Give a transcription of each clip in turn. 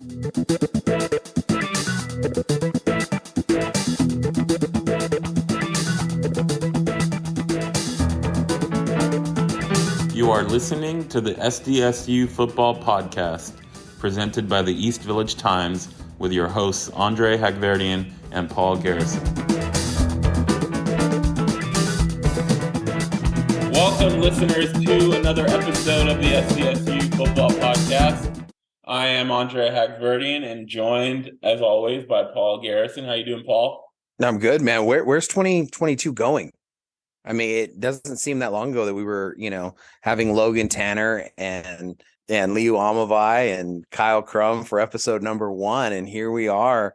You are listening to the SDSU Football Podcast, presented by the East Village Times, with your hosts Andre Hagverdian and Paul Garrison. Welcome, listeners, to another episode of the SDSU Football Podcast. I am Andre Hagverdian and joined, as always, by Paul Garrison. How you doing, Paul? I'm good, man. Where's 2022 going? I mean, it doesn't seem that long ago that we were, having Logan Tanner and Liu Amavai and Kyle Crum for episode number 1. And here we are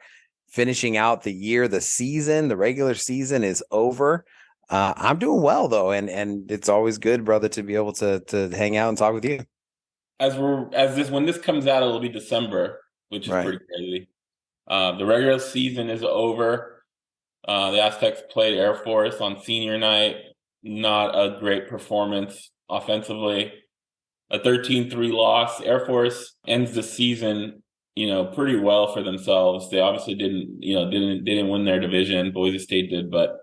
finishing out the year, the season, the regular season is over. I'm doing well, though. And it's always good, brother, to be able to hang out and talk with you. When this comes out, it'll be December, which is pretty crazy. The regular season is over. The Aztecs played Air Force on senior night. Not a great performance offensively. A 13-3 loss. Air Force ends the season, pretty well for themselves. They obviously didn't win their division. Boise State did, but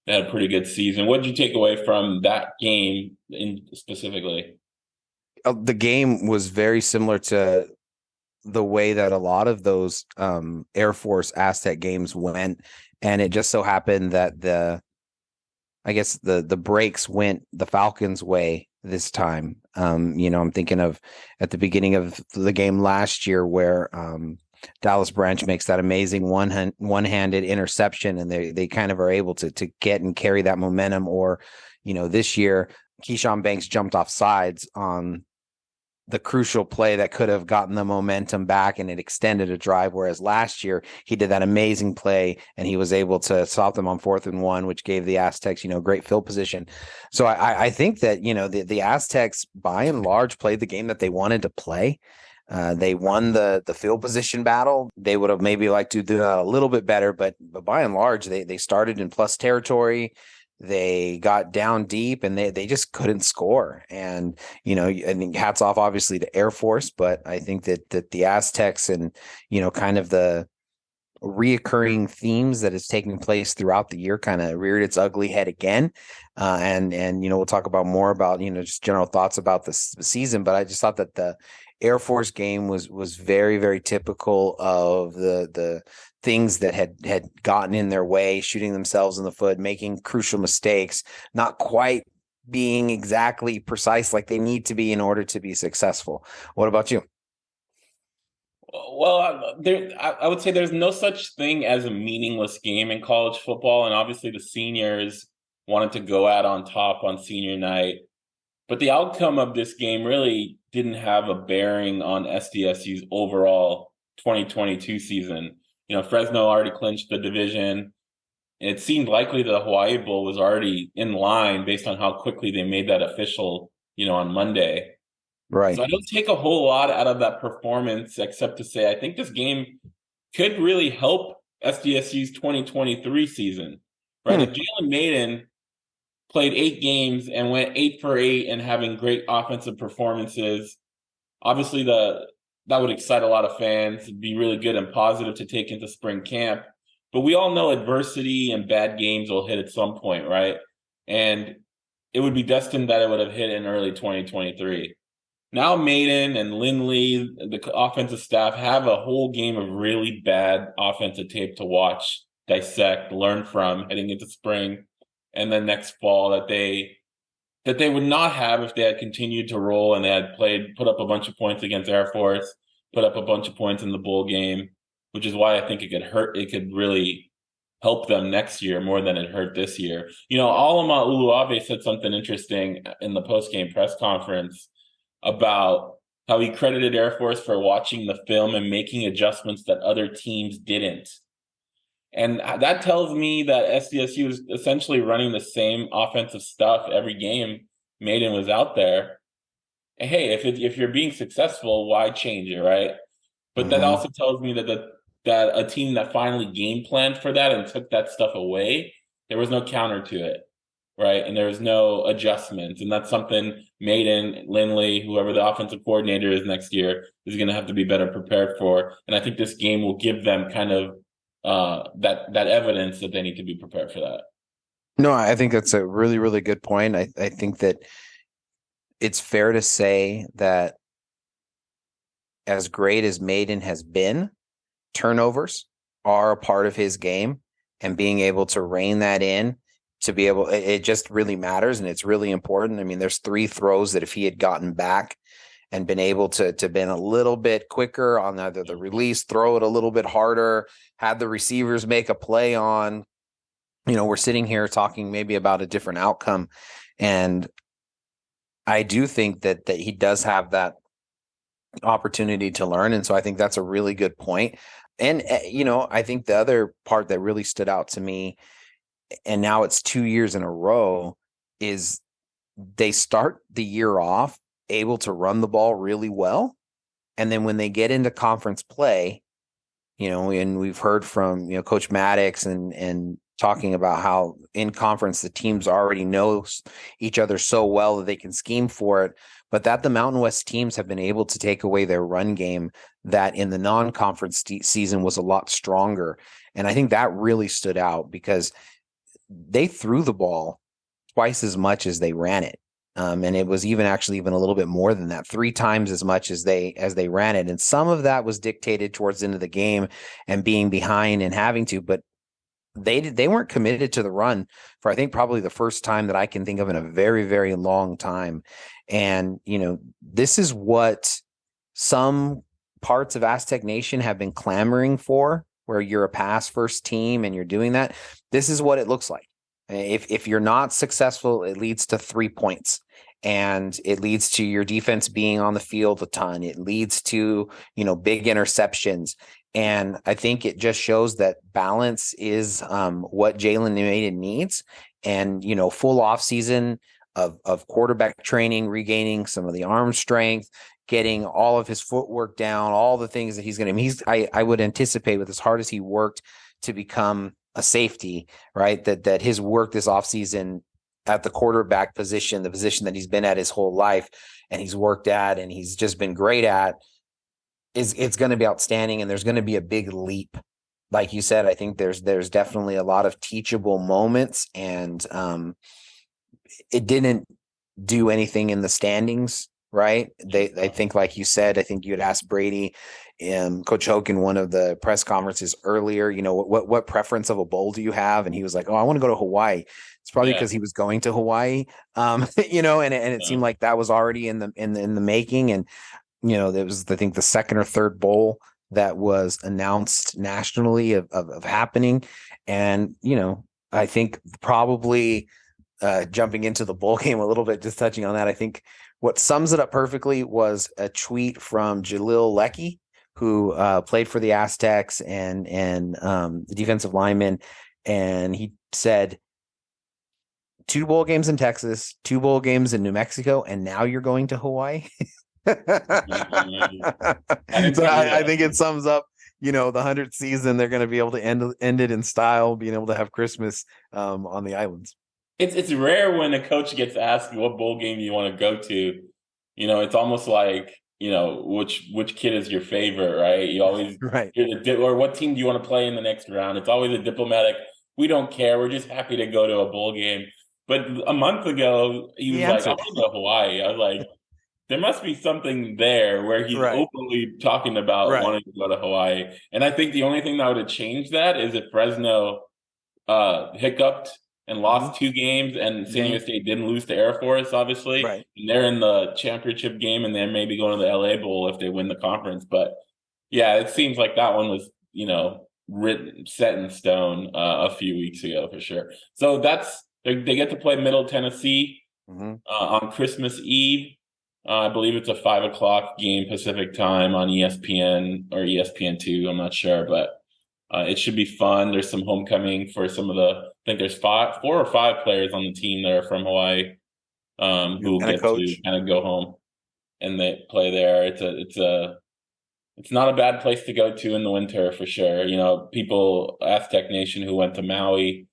they had a pretty good season. What did you take away from that game specifically? The game was very similar to the way that a lot of those Air Force Aztec games went. And it just so happened that the breaks went the Falcons' way this time. I'm thinking of at the beginning of the game last year where Dallas Branch makes that amazing one-handed interception, and they kind of are able to get and carry that momentum. Or, this year, Keyshawn Banks jumped off sides on the crucial play that could have gotten the momentum back, and it extended a drive. Whereas last year he did that amazing play and he was able to stop them on 4th and 1, which gave the Aztecs, great field position. So I think that, the Aztecs by and large played the game that they wanted to play. They won the field position battle. They would have maybe liked to do that a little bit better, but by and large, they started in plus territory. They got down deep and they just couldn't score. And, I think hats off obviously to Air Force, but I think that the Aztecs and, kind of the reoccurring themes that is taking place throughout the year kind of reared its ugly head again. And we'll talk about more about, just general thoughts about the season, but I just thought that the Air Force game was very, very typical of the things that had gotten in their way, shooting themselves in the foot, making crucial mistakes, not quite being exactly precise like they need to be in order to be successful. What about you? Well, I would say there's no such thing as a meaningless game in college football, and obviously the seniors wanted to go out on top on senior night. But the outcome of this game really didn't have a bearing on SDSU's overall 2022 season. Fresno already clinched the division. And it seemed likely that the Hawai'i Bowl was already in line based on how quickly they made that official, on Monday. Right. So I don't take a whole lot out of that performance except to say I think this game could really help SDSU's 2023 season. Right? If Jalen Maiden played 8 games and went 8 for 8 and having great offensive performances, obviously that would excite a lot of fans. It'd be really good and positive to take into spring camp. But we all know adversity and bad games will hit at some point, right? And it would be destined that it would have hit in early 2023. Now Maiden and Lindley, the offensive staff, have a whole game of really bad offensive tape to watch, dissect, learn from heading into spring and then next fall that they would not have if they had continued to roll and they had put up a bunch of points against Air Force, put up a bunch of points in the bowl game, which is why I think it could really help them next year more than it hurt this year. Alama Uluave said something interesting in the post-game press conference about how he credited Air Force for watching the film and making adjustments that other teams didn't. And that tells me that SDSU is essentially running the same offensive stuff every game Maiden was out there. And hey, if you're being successful, why change it, right? But that also tells me that a team that finally game planned for that and took that stuff away, there was no counter to it, right? And there's no adjustments. And that's something Maiden, Lindley, whoever the offensive coordinator is next year, is going to have to be better prepared for. And I think this game will give them kind of that evidence that they need to be prepared for that. No, I think that's a really, really good point. I think that it's fair to say that as great as Maiden has been, turnovers are a part of his game, and being able to rein that in, to be able, it just really matters, and it's really important. I mean, there's 3 throws that if he had gotten back and been able to been a little bit quicker on either the release, throw it a little bit harder, had the receivers make a play on, we're sitting here talking maybe about a different outcome. And I do think that he does have that opportunity to learn. And so I think that's a really good point. And, I think the other part that really stood out to me, and now it's 2 years in a row, is they start the year off able to run the ball really well. And then when they get into conference play, and we've heard from, Coach Maddox and talking about how in conference the teams already know each other so well that they can scheme for it, but that the Mountain West teams have been able to take away their run game that in the non-conference season was a lot stronger. And I think that really stood out because they threw the ball twice as much as they ran it. And it was even a little bit more than that, 3 times as much as they ran it. And some of that was dictated towards the end of the game and being behind and having to, but they weren't committed to the run for, I think, probably the first time that I can think of in a very, very long time. And, this is what some parts of Aztec Nation have been clamoring for, where you're a pass first team and you're doing that. This is what it looks like. If you're not successful, it leads to 3 points, and it leads to your defense being on the field a ton. It leads to, big interceptions. And I think it just shows that balance is what Jalen Maiden needs. And, full off season of quarterback training, regaining some of the arm strength, getting all of his footwork down, all the things that he's going to, I would anticipate, with as hard as he worked to become a safety, right? That his work this offseason at the quarterback position, the position that he's been at his whole life and he's worked at and he's just been great at, it's going to be outstanding. And there's going to be a big leap. Like you said, I think there's definitely a lot of teachable moments, and it didn't do anything in the standings, right? I think, like you said, I think you had asked Brady and Coach Hoke in one of the press conferences earlier, what preference of a bowl do you have? And he was like, oh, I want to go to Hawaii. It's probably because he was going to Hawaii, and it seemed like that was already in the making. And, there was, I think, the second or third bowl that was announced nationally of happening. And, I think probably jumping into the bowl game a little bit, just touching on that, I think what sums it up perfectly was a tweet from Jalil Leckie, who played for the Aztecs and the defensive lineman. And he said, 2 bowl games in Texas, 2 bowl games in New Mexico, and now you're going to Hawaii. So I think it sums up, the 100th season. They're going to be able to end it in style, being able to have Christmas on the islands. It's rare when a coach gets asked what bowl game you want to go to. It's almost like, which kid is your favorite, right? You always right. Or what team do you want to play in the next round? It's always a diplomatic, we don't care, we're just happy to go to a bowl game. But a month ago, he was like, I want to go to Hawaii. I was like, there must be something there where he's openly talking about wanting to go to Hawaii. And I think the only thing that would have changed that is if Fresno hiccuped and lost 2 games, and San Diego State didn't lose to Air Force, obviously. Right. And they're in the championship game, and they're maybe going to the LA Bowl if they win the conference. But yeah, it seems like that one was, set in stone a few weeks ago for sure. So they get to play Middle Tennessee on Christmas Eve. I believe it's a 5:00 game Pacific time on ESPN or ESPN2. I'm not sure, but it should be fun. There's some homecoming for some of I think there's 4 or 5 players on the team that are from Hawaii who get to kind of go home and they play there. It's not a bad place to go to in the winter for sure. People, Aztec Nation, who went to Maui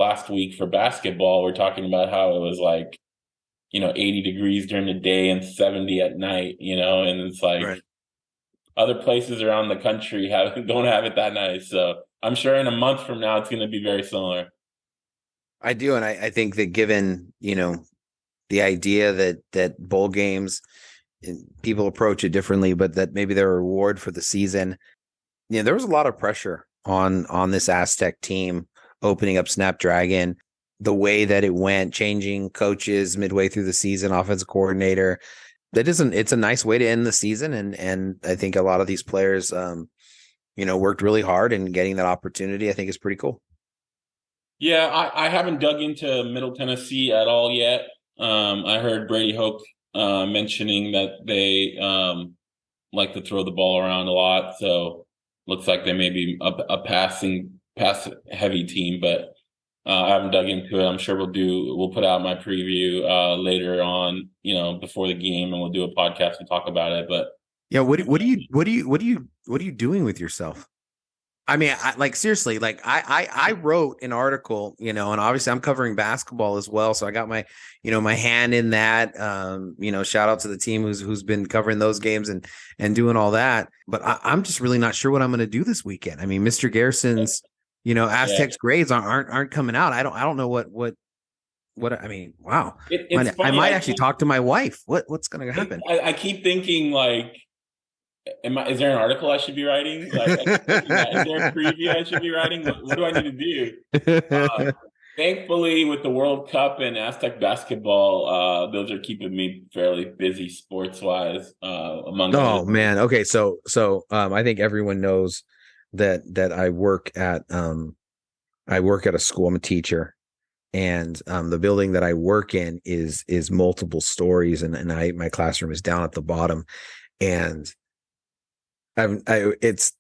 last week for basketball were talking about how it was like, 80 degrees during the day and 70 at night, and it's like Right. other places around the country don't have it that nice. So I'm sure in a month from now, it's going to be very similar. I do. And I think that given, the idea that bowl games, people approach it differently, but that maybe they're a reward for the season. There was a lot of pressure on this Aztec team opening up Snapdragon, the way that it went, changing coaches midway through the season, offensive coordinator. It's a nice way to end the season. And I think a lot of these players, worked really hard, and getting that opportunity, I think, is pretty cool. Yeah, I haven't dug into Middle Tennessee at all yet. I heard Brady Hoke mentioning that they like to throw the ball around a lot. So looks like they may be a pass heavy team, but I haven't dug into it. I'm sure we'll put out my preview later on, before the game, and we'll do a podcast and talk about it. But yeah, what are you doing with yourself? I mean, seriously, I wrote an article, and obviously I'm covering basketball as well. So I got my, my hand in that, shout out to the team who's been covering those games and doing all that. But I'm just really not sure what I'm going to do this weekend. I mean, Mr. Garrison's, Aztecs grades aren't coming out. I don't know what I mean. Wow. It's funny. I might actually talk to my wife. What's going to happen? I keep thinking like, is there an article I should be writing? Like, is there a preview I should be writing? What do I need to do? Thankfully, with the World Cup and Aztec basketball, those are keeping me fairly busy sports-wise. Oh man, okay. So I think everyone knows that I work at a school. I'm a teacher, and the building that I work in is multiple stories, and my classroom is down at the bottom, and it's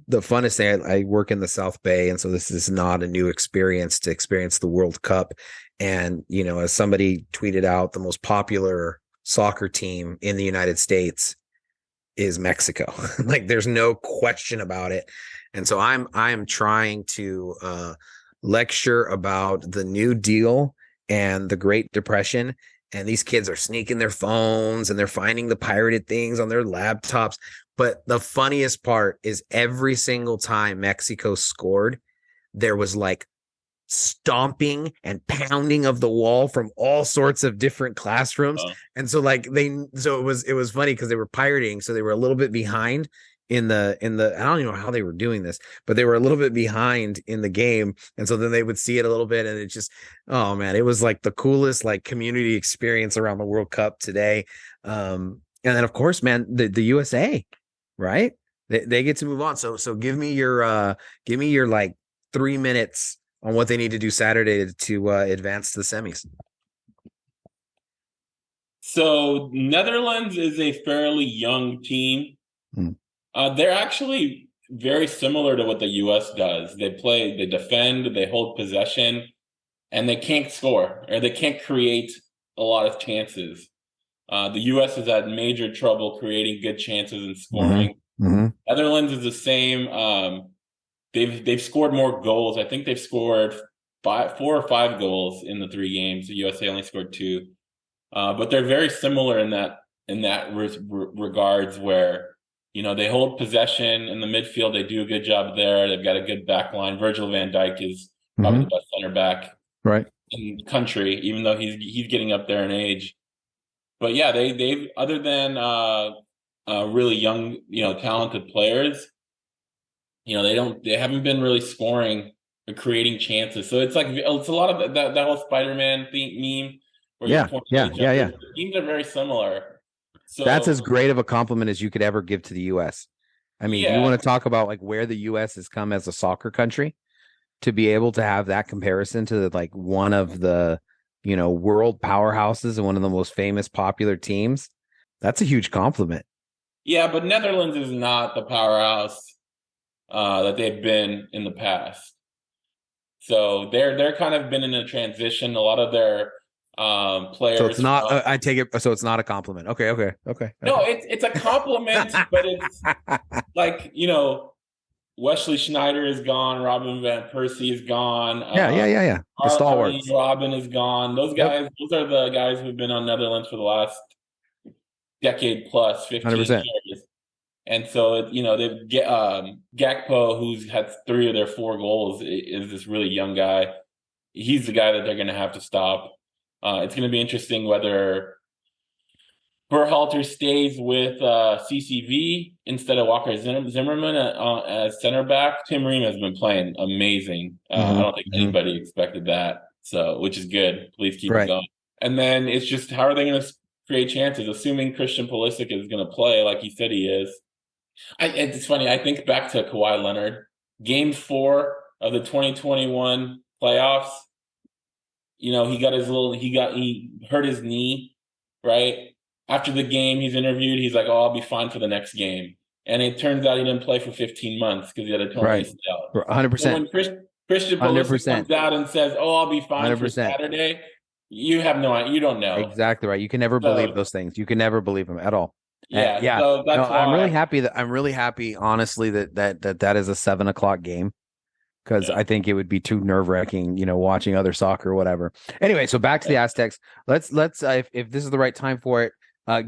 the funnest thing. I work in the South Bay, and so this is not a new experience to experience the World Cup. And, as somebody tweeted out, the most popular soccer team in the United States is Mexico. Like, there's no question about it. And so I'm trying to lecture about the New Deal and the Great Depression. And these kids are sneaking their phones, and they're finding the pirated things on their laptops. But the funniest part is every single time Mexico scored, there was like stomping and pounding of the wall from all sorts of different classrooms. Oh. And so it was funny because they were pirating. So they were a little bit behind in the, I don't even know how they were doing this, but they were a little bit behind in the game. And so then they would see it a little bit, and it just, oh man, it was like the coolest community experience around the World Cup today. And then of course, man, the USA, right? They get to move on. So give me your 3 minutes on what they need to do Saturday to advance to the semis. So Netherlands is a fairly young team. They're actually very similar to what the U.S. does. They defend, they hold possession, and they can't score, or they can't create a lot of chances. The U.S. has had major trouble creating good chances and scoring. Mm-hmm. Netherlands is the same. They've scored more goals. I think they've scored 4 or 5 goals in the 3 games. The USA only scored 2, but they're very similar in that regards, where they hold possession in the midfield. They do a good job there. They've got a good back line. Virgil van Dijk is probably the best center back in the country, even though he's getting up there in age. But yeah, they've other than really young, talented players, they haven't been really scoring or creating chances. So it's a lot of that whole Spider-Man meme. Where yeah. The teams are very similar. So that's as great of a compliment as you could ever give to the U.S. I mean, you want to talk about where the U.S. has come as a soccer country, to be able to have that comparison to one of the world powerhouses and one of the most famous popular teams. That's a huge compliment. Yeah, but Netherlands is not the powerhouse that they've been in the past. So they're kind of been in a transition. A lot of their players. So it's not. I take it. So it's not a compliment. Okay. No, it's a compliment, but it's Wesley Schneider is gone. Robin Van Persie is ggone. Yeah. The Arjen stalwarts. Robben is gone. Those Yep. guys, those are the guys who've been on Netherlands for the last decade plus, 15 100%. years. And so, they've Gakpo, who's had 3 of their 4 goals, is this really young guy. He's the guy that they're going to have to stop. It's going to be interesting whether Berhalter stays with CCV instead of Walker Zimmerman as center back. Tim Ream has been playing amazing. I don't think anybody expected that, so which is good. Please keep it going. And then it's just how are they going to create chances? Assuming Christian Pulisic is going to play like he said he is. It's funny. I think back to Kawhi Leonard, Game 4 of the 2021 playoffs. He hurt his knee, right? After the game, he's interviewed. He's like, "Oh, I'll be fine for the next game." And it turns out he didn't play for 15 months because he had a torn ACL. 100%. So when Christian Pulisic comes out and says, "Oh, I'll be fine 100%. for Saturday," you have no idea. You don't know. Exactly right. You can never believe those things. You can never believe them at all. Yeah. So that's why I'm really happy, honestly, that is a 7:00 game. Because I think it would be too nerve-wracking, watching other soccer or whatever. Anyway, so back to the Aztecs. Let's if this is the right time for it,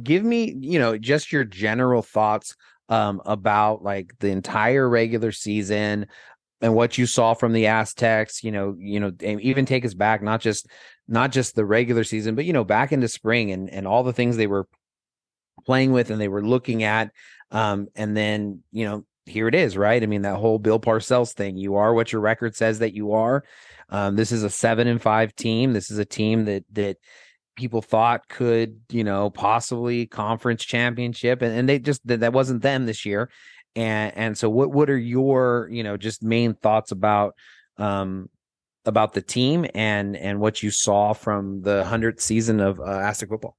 give me, just your general thoughts about like the entire regular season and what you saw from the Aztecs. And even take us back, not just the regular season, but back into spring and all the things they were playing with and they were looking at, and then here it is, right? I mean, that whole Bill Parcells thing. You are what your record says that you are. This is a 7-5 team. This is a team that people thought could, possibly conference championship, and they just that wasn't them this year. And so, what are your, just main thoughts about the team and what you saw from the 100th season of Aztec football?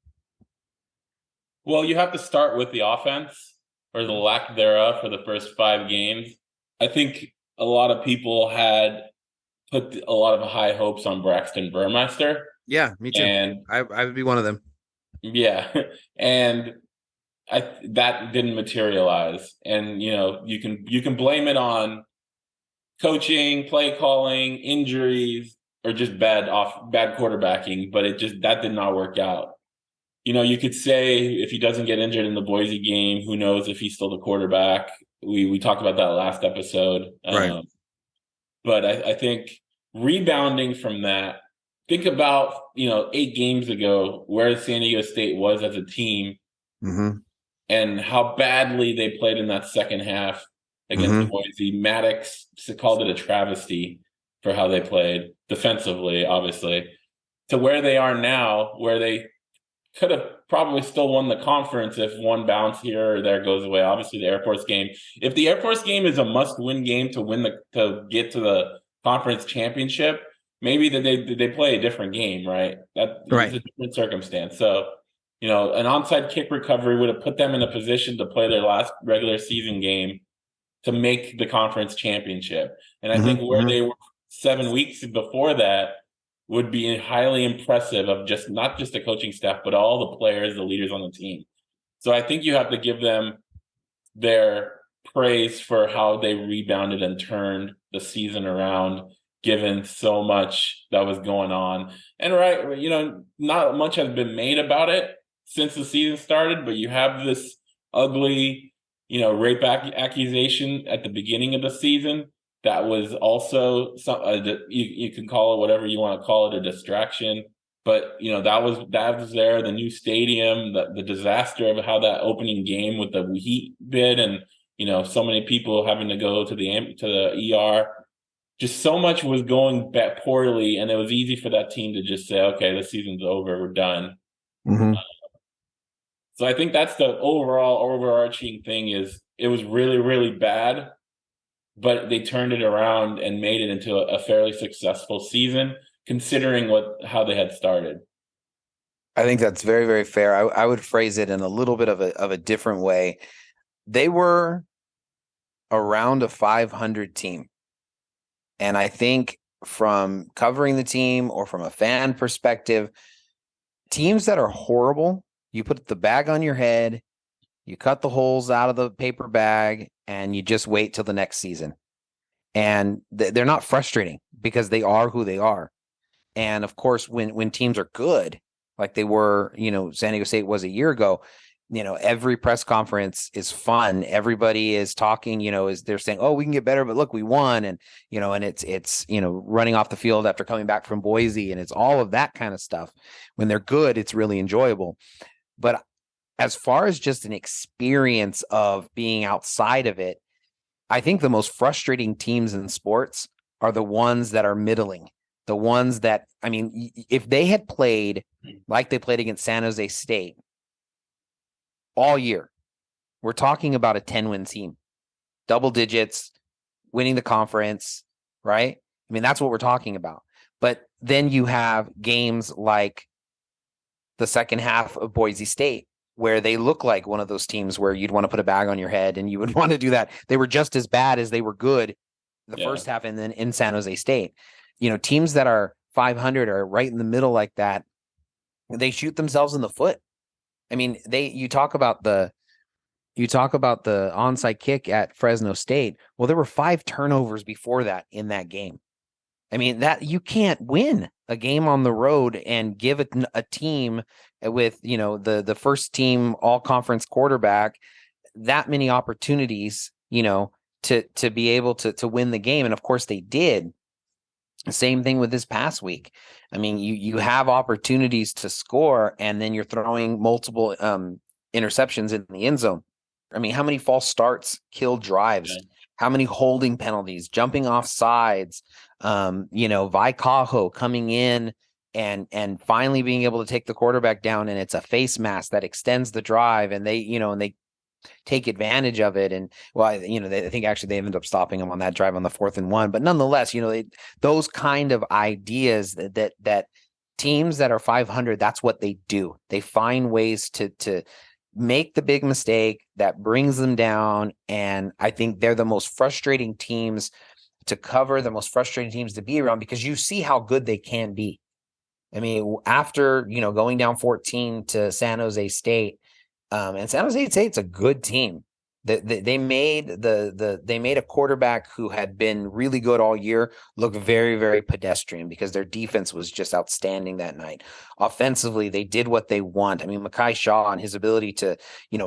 Well, you have to start with the offense, or the lack thereof, for the first 5 games. I think a lot of people had put a lot of high hopes on Braxton Burmeister. Yeah, me too. And I would be one of them. Yeah, and that didn't materialize. And you can blame it on coaching, play calling, injuries, or just bad quarterbacking. But that did not work out. You could say if he doesn't get injured in the Boise game, who knows if he's still the quarterback. We talked about that last episode. Right. But I think rebounding from that, think about, 8 games ago where San Diego State was as a team and how badly they played in that second half against Boise. Maddox called it a travesty for how they played defensively, obviously, to where they are now, where they could have probably still won the conference if one bounce here or there goes away. Obviously, the Air Force game. If the Air Force game is a must-win game to get to the conference championship, maybe they play a different game, right? That is a different circumstance. So, an onside kick recovery would have put them in a position to play their last regular season game to make the conference championship. And I think where they were 7 weeks before that would be highly impressive of not just the coaching staff, but all the players, the leaders on the team. So I think you have to give them their praise for how they rebounded and turned the season around, given so much that was going on. And not much has been made about it since the season started, but you have this ugly, rape accusation at the beginning of the season. That was also you can call it whatever you want to call it, a distraction. But that was there. The new stadium, the disaster of how that opening game with the heat bid, and so many people having to go to the ER. Just so much was going poorly, and it was easy for that team to just say, "Okay, the season's over. We're done." So I think that's the overarching thing. Is it was really, really bad. But they turned it around and made it into a fairly successful season, considering how they had started. I think that's very, very fair. I would phrase it in a little bit of a different way. They were around a 500 team. And I think from covering the team or from a fan perspective, teams that are horrible, you put the bag on your head, You cut the holes out of the paper bag and you just wait till the next season. And they're not frustrating because they are who they are. And of course, when teams are good, like they were, San Diego State was a year ago, every press conference is fun. Everybody is talking, is they're saying, oh, we can get better, but look, we won. And, and it's running off the field after coming back from Boise. And it's all of that kind of stuff. When they're good, it's really enjoyable. But as far as just an experience of being outside of it, I think the most frustrating teams in sports are the ones that are middling. The ones that, I mean, if they had played like they played against San Jose State all year, we're talking about a 10-win team, double digits, winning the conference, right? I mean, that's what we're talking about. But then you have games like the second half of Boise State, where they look like one of those teams where you'd want to put a bag on your head and you would want to do that. They were just as bad as they were good the first half, and then in San Jose State. Teams that are 500 are right in the middle like that. They shoot themselves in the foot. I mean, you talk about the onside kick at Fresno State. Well, there were 5 turnovers before that in that game. I mean, that you can't win a game on the road and give a team with, the first team all conference quarterback that many opportunities, to be able to win the game. And of course they did. Same thing with this past week. I mean, you have opportunities to score and then you're throwing multiple interceptions in the end zone. I mean, how many false starts kill drives? Yeah. How many holding penalties, jumping off sides, Vaikaho coming in and finally being able to take the quarterback down, and it's a face mask that extends the drive, and they take advantage of it. And I think actually they ended up stopping him on that drive on the 4th and 1, but nonetheless, those kind of ideas that teams that are 500, that's what they do. They find ways to make the big mistake that brings them down. And I think they're the most frustrating teams to cover, the most frustrating teams to be around, because you see how good they can be. I mean, after, going down 14 to San Jose State, and San Jose State's a good team. They made a quarterback who had been really good all year look very, very pedestrian because their defense was just outstanding that night. Offensively, they did what they want. I mean, Mekhi Shaw and his ability to,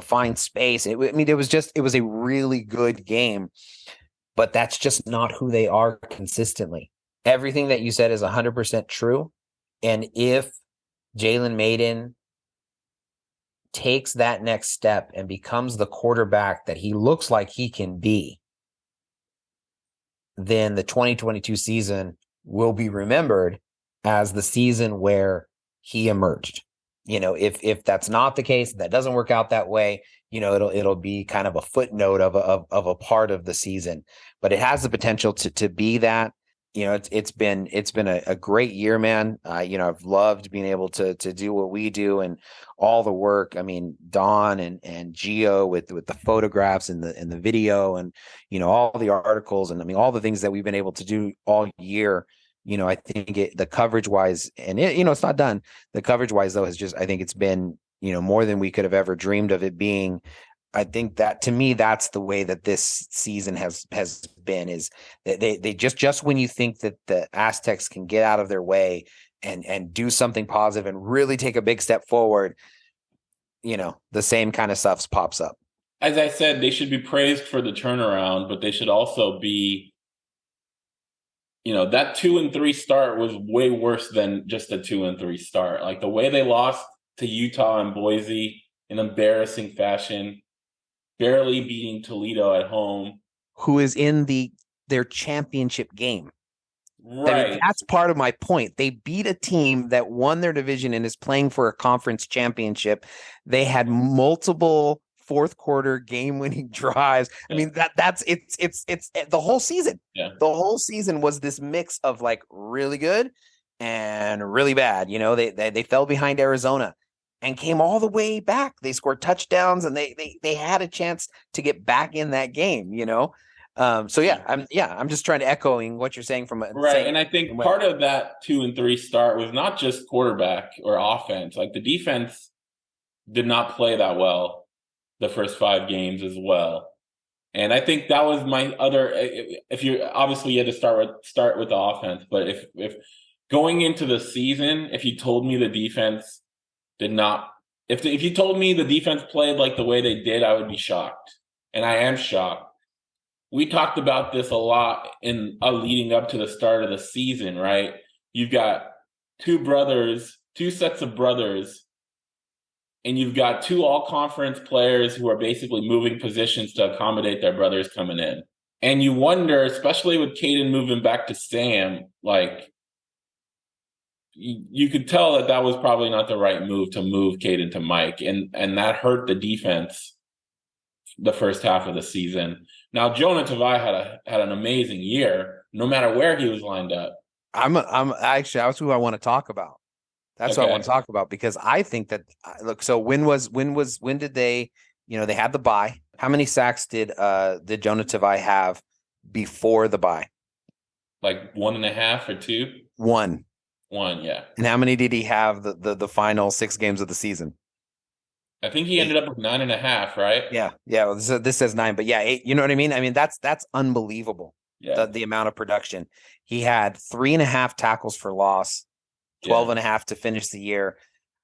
find space. It was a really good game, but that's just not who they are consistently. Everything that you said is 100% true. And if Jalen Maiden takes that next step and becomes the quarterback that he looks like he can be, then the 2022 season will be remembered as the season where he emerged. If that's not the case, that doesn't work out that way, it'll be kind of a footnote of a part of the season, but it has the potential to be that. It's been a great year, man. I've loved being able to do what we do and all the work. I mean, Don and Gio with the photographs and the video and, all the articles and I mean, all the things that we've been able to do all year. I think the coverage wise, and it's not done. The coverage wise though I think it's been, more than we could have ever dreamed of it being. I think that to me, that's the way that this season has been, is that they just when you think that the Aztecs can get out of their way and do something positive and really take a big step forward, the same kind of stuff pops up. As I said, they should be praised for the turnaround, but they should also be, that 2-3 start was way worse than just a 2-3 start. Like the way they lost to Utah and Boise in embarrassing fashion, barely beating Toledo at home, who is in their championship game. Right. I mean, that's part of my point. They beat a team that won their division and is playing for a conference championship. They had multiple fourth quarter game-winning drives. Yeah. I mean, that's the whole season. Yeah. The whole season was this mix of like really good and really bad. They fell behind Arizona and came all the way back. They scored touchdowns and they had a chance to get back in that game, I'm just trying to echoing what you're saying from right. And I think part of that 2-3 start was not just quarterback or offense. Like the defense did not play that well. the first 5 games as well. And I think that was my other. If you obviously you had to start with the offense, but if going into the season, if you told me the defense did not, if you told me the defense played like the way they did, I would be shocked, and I am shocked. We talked about this a lot in leading up to the start of the season, right? You've got two sets of brothers, and you've got 2 all-conference players who are basically moving positions to accommodate their brothers coming in. And you wonder, especially with Caden moving back to Sam, like you could tell that was probably not the right move to move Caden to Mike, and that hurt the defense the first half of the season. Now Jonah Tavai had an amazing year, no matter where he was lined up. I'm actually that's who I want to talk about. That's what I want to talk about, because I think that look. So when did they? They had the bye. How many sacks did Jonah Tavai have before the bye? Like 1.5 or 2. One, yeah. And how many did he have the final 6 games of the season? I think he ended up with 9.5, right? Yeah. Well, this says 9, but yeah, 8. You know what I mean? I mean that's unbelievable. Yeah. The amount of production. He had 3.5 tackles for loss. 12.5 to finish the year.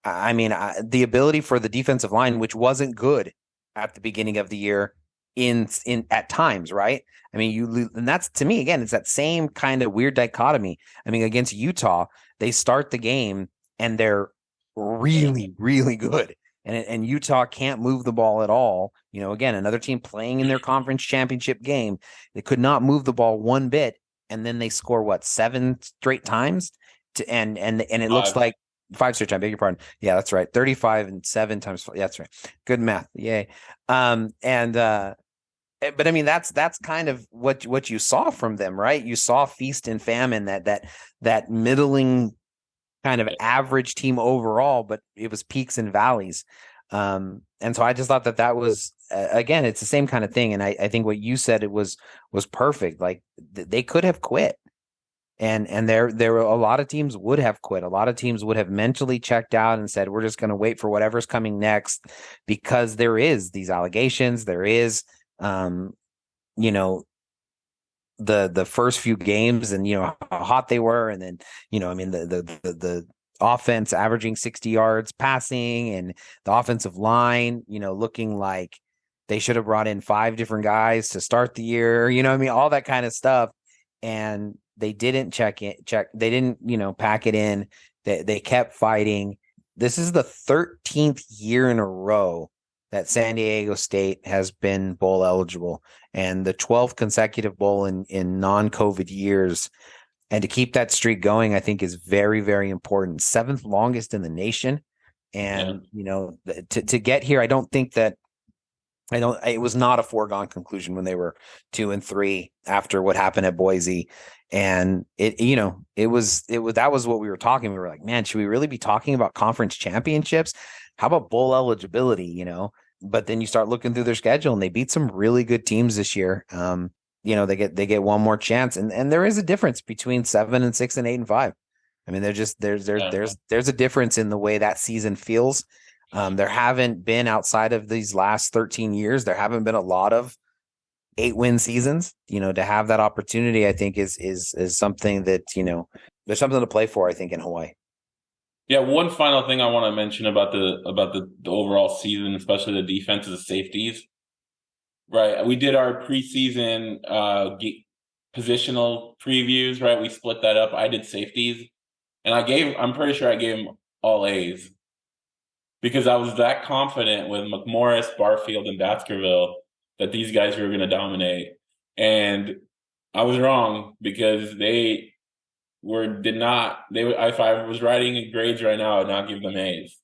I mean, the ability for the defensive line, which wasn't good at the beginning of the year, in at times, right? I mean, and that's, to me, again, it's that same kind of weird dichotomy. I mean, against Utah, they start the game and they're really, really good, and Utah can't move the ball at all. Again, another team playing in their conference championship game, they could not move the ball one bit, and then they score 7 straight times. And it looks like 5 straight times. Beg your pardon. Yeah, that's right. 35 and 7 times 4. Yeah, that's right. Good math. Yay. But I mean, that's kind of what you saw from them, right? You saw feast and famine, that middling kind of average team overall, but it was peaks and valleys. And so I just thought that was, again, it's the same kind of thing. And I think what you said, it was perfect. Like they could have quit. And there were a lot of teams would have quit. A lot of teams would have mentally checked out and said, we're just going to wait for whatever's coming next, because there is these allegations. There is, the first few games, and how hot they were, and then I mean the offense averaging 60 yards passing, and the offensive line looking like they should have brought in 5 different guys to start the year. I mean, all that kind of stuff. And they didn't they didn't, pack it in. They kept fighting. This is the 13th year in a row that San Diego State has been bowl eligible, and the 12th consecutive bowl in non-COVID years. And to keep that streak going, I think, is very, very important. 7th longest in the nation. And, to get here, I don't think that it was not a foregone conclusion when they were 2 and 3 after what happened at Boise. And that was what we were talking. We were like, man, should we really be talking about conference championships? How about bowl eligibility? But then you start looking through their schedule, and they beat some really good teams this year. They get one more chance, and there is a difference between 7 and 6 and 8 and 5. I mean, there's a difference in the way that season feels. There haven't been, outside of these last 13 years, there haven't been a lot of 8-win seasons. To have that opportunity, I think is something that, there's something to play for, I think, in Hawaii. Yeah, one final thing I want to mention about the overall season, especially the defense, is the safeties. Right, we did our preseason positional previews. Right, we split that up. I did safeties, and I'm pretty sure I gave them all A's, because I was that confident with McMorris, Barfield, and Baskerville that these guys were going to dominate. And I was wrong, because if I was writing grades right now, I would not give them A's.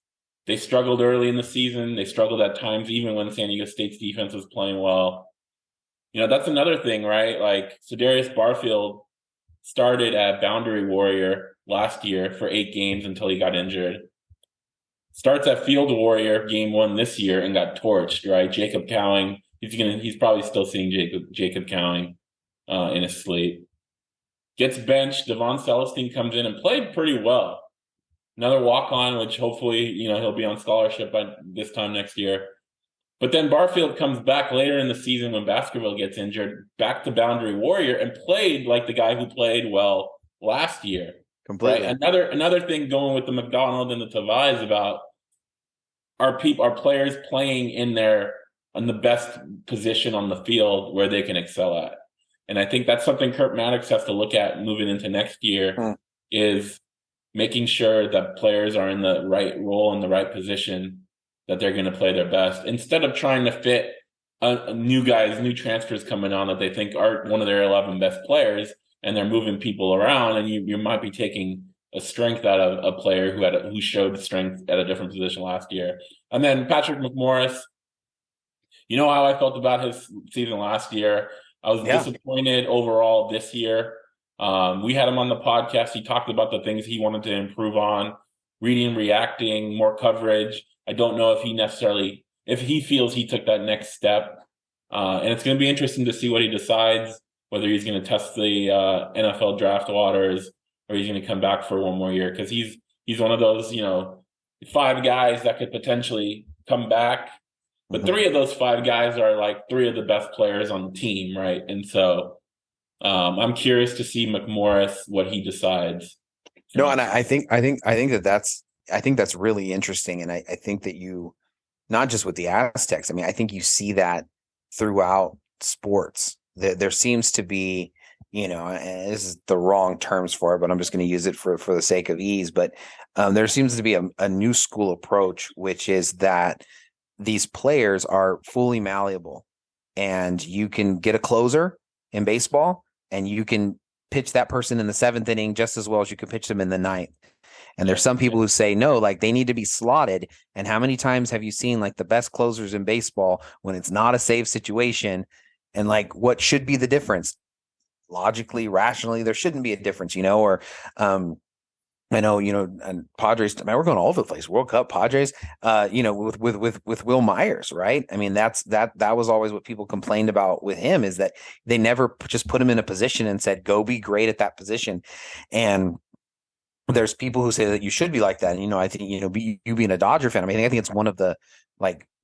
They struggled early in the season. They struggled at times, even when San Diego State's defense was playing well. That's another thing, right? Like, Sedarius Barfield started at Boundary Warrior last year for 8 games until he got injured. Starts at Field Warrior game 1 this year and got torched, right? Jacob Cowing, he's probably still seeing Jacob Cowing in his sleep. Gets benched. Devon Celestine comes in and played pretty well. Another walk-on, which hopefully, he'll be on scholarship by this time next year. But then Barfield comes back later in the season when Baskerville gets injured, back to Boundary Warrior, and played like the guy who played well last year. Completely. Right. Another thing going with the McDonald and the Tavai is about our players playing in the best position on the field where they can excel at. And I think that's something Kurt Maddox has to look at moving into next year is making sure that players are in the right role, in the right position, that they're going to play their best, instead of trying to fit new transfers coming on that they think are one of their 11 best players, and they're moving people around, and you might be taking a strength out of a player who showed strength at a different position last year. And then Patrick McMorris, you know how I felt about his season last year. I was disappointed overall this year. We had him on the podcast. He talked about the things he wanted to improve on, reading, reacting, more coverage. I don't know if he feels he took that next step. And it's going to be interesting to see what he decides, whether he's going to test the NFL draft waters or he's going to come back for one more year. Because he's one of those, 5 guys that could potentially come back. But 3 of those 5 guys are like 3 of the best players on the team, right? And so I'm curious to see McMorris, what he decides. No, and I think that's really interesting. And I think that you, not just with the Aztecs, I think you see that throughout sports. There seems to be, and this is the wrong terms for it, but I'm just going to use it for the sake of ease. But there seems to be a new school approach, which is that these players are fully malleable, and you can get a closer in baseball and you can pitch that person in the 7th inning just as well as you can pitch them in the 9th. And there's some people who say, no, like they need to be slotted. And how many times have you seen like the best closers in baseball when it's not a save situation? And like, what should be the difference? Logically, rationally, there shouldn't be a difference, or I know, and Padres, we're going all over the place. World Cup, Padres, with Will Myers, right? That was always what people complained about with him, is that they never just put him in a position and said, go be great at that position. And there's people who say that you should be like that. And, I think, you being a Dodger fan, I think it's one of the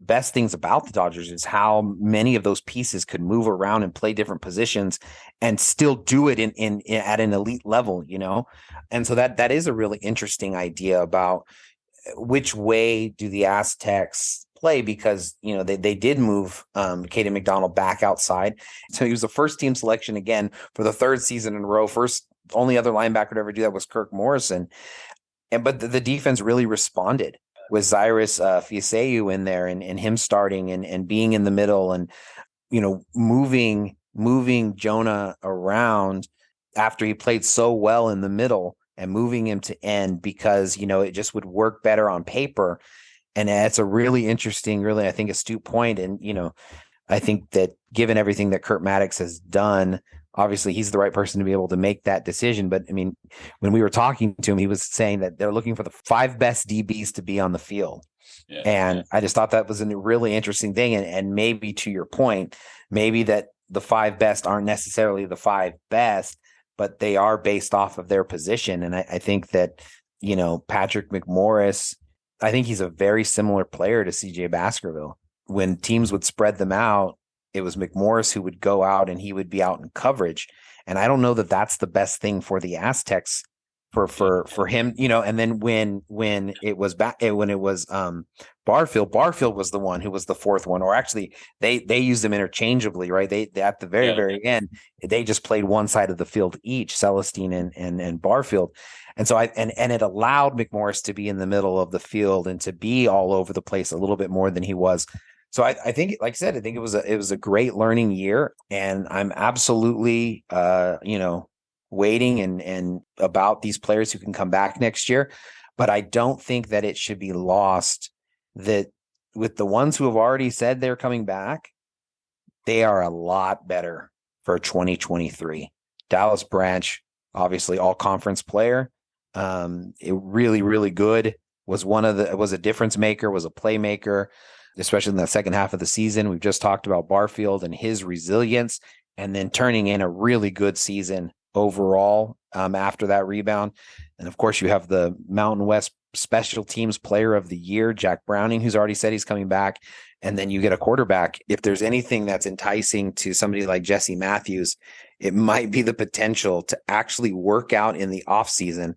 best things about the Dodgers is how many of those pieces could move around and play different positions and still do it in at an elite level, And so that is a really interesting idea about which way do the Aztecs play, because, they did move Caden McDonald back outside. So he was the first team selection again for the 3rd season in a row. Only other linebacker to ever do that was Kirk Morrison. But the defense really responded with Cyrus Fiaseu in there and him starting and being in the middle and, moving Jonah around after he played so well in the middle and moving him to end because, it just would work better on paper. And it's a really interesting, really, I think, astute point. And, I think that given everything that Kurt Maddox has done, obviously he's the right person to be able to make that decision. But when we were talking to him, he was saying that they're looking for the 5 best DBs to be on the field. Yeah, and I just thought that was a really interesting thing. And maybe to your point, maybe that the 5 best aren't necessarily the 5 best, but they are based off of their position. And I think that, Patrick McMorris, I think he's a very similar player to CJ Baskerville. When teams would spread them out, it was McMorris who would go out and he would be out in coverage. And I don't know that that's the best thing for the Aztecs for him, and then when it was Barfield was the one who was the 4th one, or actually they used them interchangeably, right? They at the very end, they just played one side of the field each, Celestine and Barfield. And so it allowed McMorris to be in the middle of the field and to be all over the place a little bit more than he was. So I think, like I said, I think it was a great learning year, and I'm absolutely, waiting and about these players who can come back next year. But I don't think that it should be lost that with the ones who have already said they're coming back, they are a lot better for 2023. Dallas Branch, obviously all conference player. It really, really good. Was a difference maker, was a playmaker, especially in the second half of the season. We've just talked about Barfield and his resilience, and then turning in a really good season overall after that rebound. And of course, you have the Mountain West special teams player of the year, Jack Browning, who's already said he's coming back. And then you get a quarterback. If there's anything that's enticing to somebody like Jesse Matthews, it might be the potential to actually work out in the offseason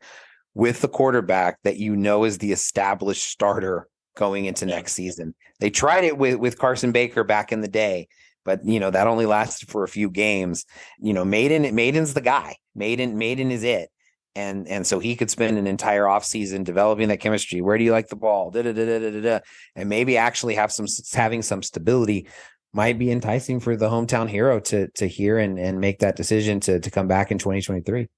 with the quarterback that is the established starter going into next season. They tried it with Carson Baker back in the day, but that only lasted for a few games. Maiden's the guy. Maiden is it. And so he could spend an entire offseason developing that chemistry. Where do you like the ball? And maybe actually having some stability might be enticing for the hometown hero to hear and make that decision to come back in 2023.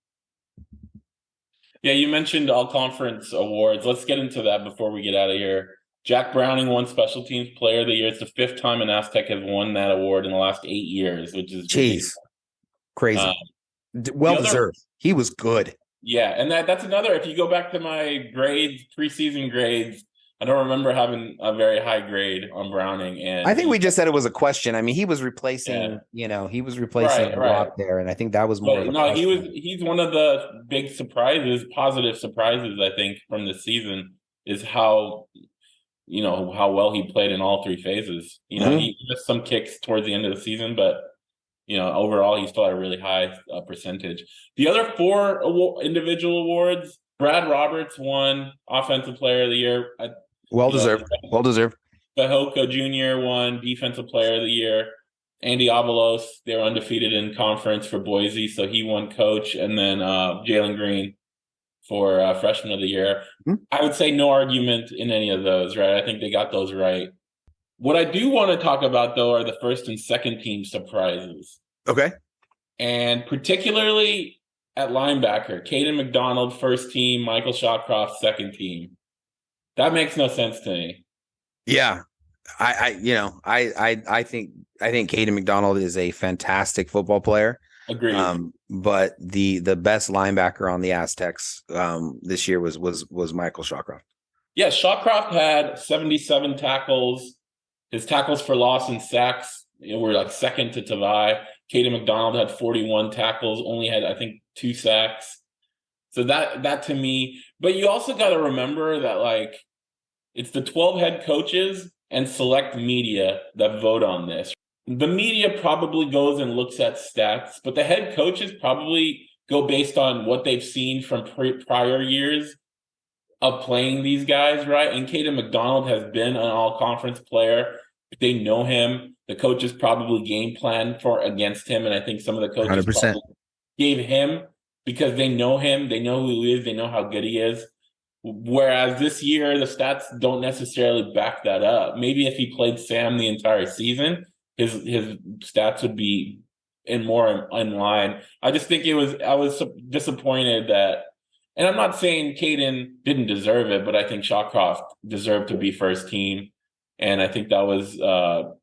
Yeah, you mentioned all conference awards. Let's get into that before we get out of here. Jack Browning won Special Teams Player of the Year. It's the 5th time an Aztec has won that award in the last 8 years, which is crazy. Well deserved. He was good. Yeah, and that's another. If you go back to my grades, preseason grades, I don't remember having a very high grade on Browning. And I think we just said it was a question. I mean, he was replacing, a lot there, and I think that was more. Of a question. He's one of the big surprises, positive surprises. I think from this season is how well he played in all 3 phases. He missed some kicks towards the end of the season, but overall, he still had a really high percentage. The other 4 individual awards, Brad Roberts won Offensive Player of the Year. Well deserved. Fehoko Jr. won Defensive Player of the Year. Andy Avalos, they were undefeated in conference for Boise, so he won Coach. And then Jalen Green for Freshman of the Year. Mm-hmm. I would say no argument in any of those, right? I think they got those right. What I do want to talk about, though, are the first and second team surprises. Okay. And particularly at linebacker, Caden McDonald, first team, Michael Shawcroft, second team. That makes no sense to me. Yeah. I think Caden McDonald is a fantastic football player. Agreed. But the best linebacker on the Aztecs this year was Michael Shawcroft. Yeah, Shawcroft had 77 tackles. His tackles for loss and sacks were like second to Tavai. Caden McDonald had 41 tackles, only had, I think, 2 sacks. So that to me, but you also got to remember that it's the 12 head coaches and select media that vote on this. The media probably goes and looks at stats, but the head coaches probably go based on what they've seen from prior years of playing these guys, right? And Caden McDonald has been an all-conference player. They know him. The coaches probably game plan against him, and I think some of the coaches 100%. probably gave him because they know him, they know who he is, they know how good he is. Whereas this year, the stats don't necessarily back that up. Maybe if he played Sam the entire season, his stats would be more in line. I just think I was disappointed that, and I'm not saying Caden didn't deserve it, but I think Shawcroft deserved to be first team. And I think that was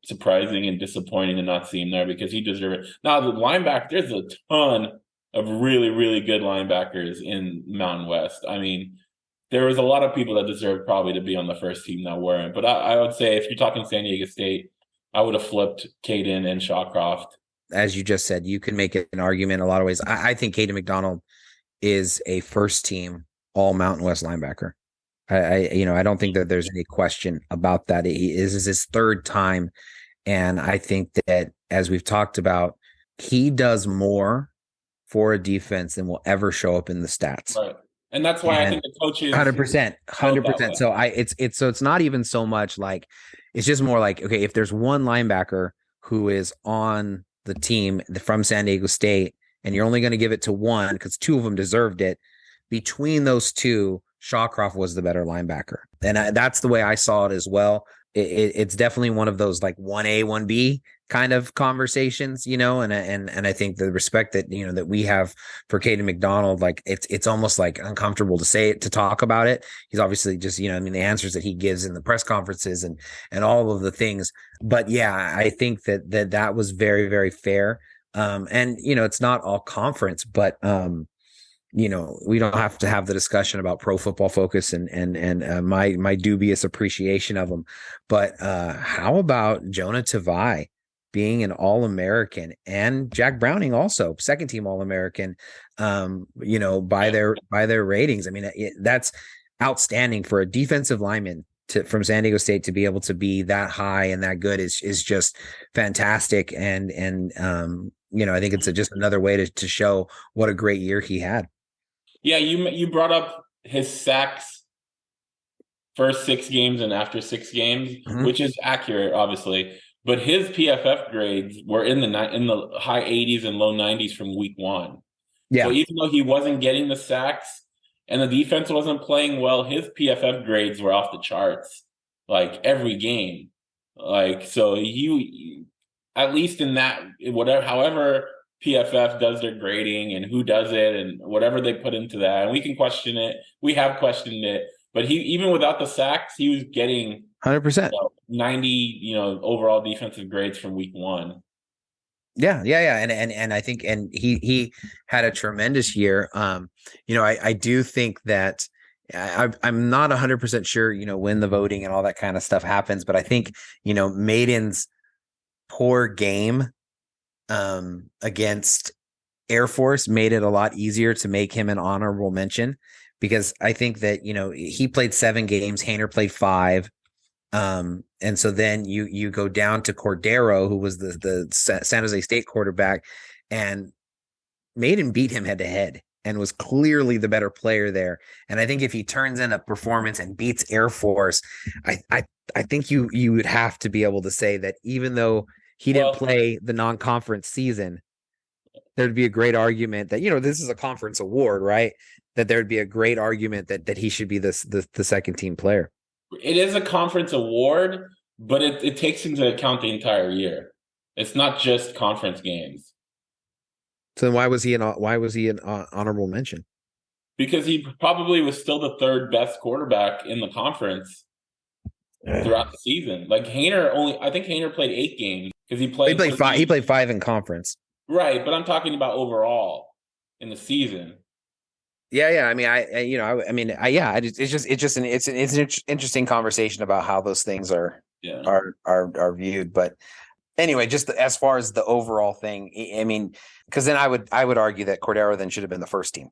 surprising and disappointing to not see him there because he deserved it. Now, the linebacker, there's a ton of really, really good linebackers in Mountain West. I mean, there was a lot of people that deserved probably to be on the first team that weren't. But I would say if you're talking San Diego State, I would have flipped Caden and Shawcroft. As you just said, you can make an argument in a lot of ways. I think Caden McDonald is a first team all Mountain West linebacker. I don't think that there's any question about that. He is his 3rd time. And I think that, as we've talked about, he does more for a defense than will ever show up in the stats. Right. And that's why I think the coaches 100%. So it's not even so much like, it's just more like, okay, if there's one linebacker who is on the team from San Diego State, and you're only going to give it to one because 2 of them deserved it, between those 2, Shawcroft was the better linebacker. And that's the way I saw it as well. It's definitely one of those 1A, 1B kind of conversations, and I think the respect that, that we have for Caden McDonald, it's almost uncomfortable to talk about it. He's obviously just, the answers that he gives in the press conferences and all of the things. But yeah, I think that was very, very fair. And, it's not all conference, but, we don't have to have the discussion about Pro Football Focus and my dubious appreciation of them. But how about Jonah Tavai being an All-American and Jack Browning also second team All-American? By their ratings. I mean, outstanding for a defensive lineman from San Diego State to be able to be that high and that good is just fantastic. And I think it's just another way to show what a great year he had. Yeah, you brought up his sacks first 6 games and after 6 games, which is accurate, obviously. But his PFF grades were in the high 80s and low 90s from week 1. Yeah. So even though he wasn't getting the sacks and the defense wasn't playing well, his PFF grades were off the charts, like every game. Like, so you at least in that, however PFF does their grading and who does it and whatever they put into that, and we can question it. We have questioned it, but even without the sacks, he was getting 100%, 90, overall defensive grades from week 1. Yeah. And I think, and he had a tremendous year. I do think that I'm not 100% sure, when the voting and all that kind of stuff happens, but I think, Maiden's poor game against Air Force made it a lot easier to make him an honorable mention, because I think that, he played 7 games, Haener played 5. And so then you go down to Cordero, who was the San Jose State quarterback, and Maiden beat him head to head and was clearly the better player there. And I think if he turns in a performance and beats Air Force, I think you would have to be able to say that even though he didn't play the non-conference season, there'd be a great argument that, this is a conference award, right? That there'd be a great argument that he should be the second team player. It is a conference award, but it takes into account the entire year. It's not just conference games. So then why was he an honorable mention? Because he probably was still the 3rd best quarterback in the conference throughout the season. Like I think Haener played 8 games because he played 5. He played 5 in conference. Right, but I'm talking about overall in the season. Yeah. I mean, it's an interesting conversation about how those things are viewed. But anyway, just as far as the overall thing, I mean, because then I would argue that Cordero then should have been the first team.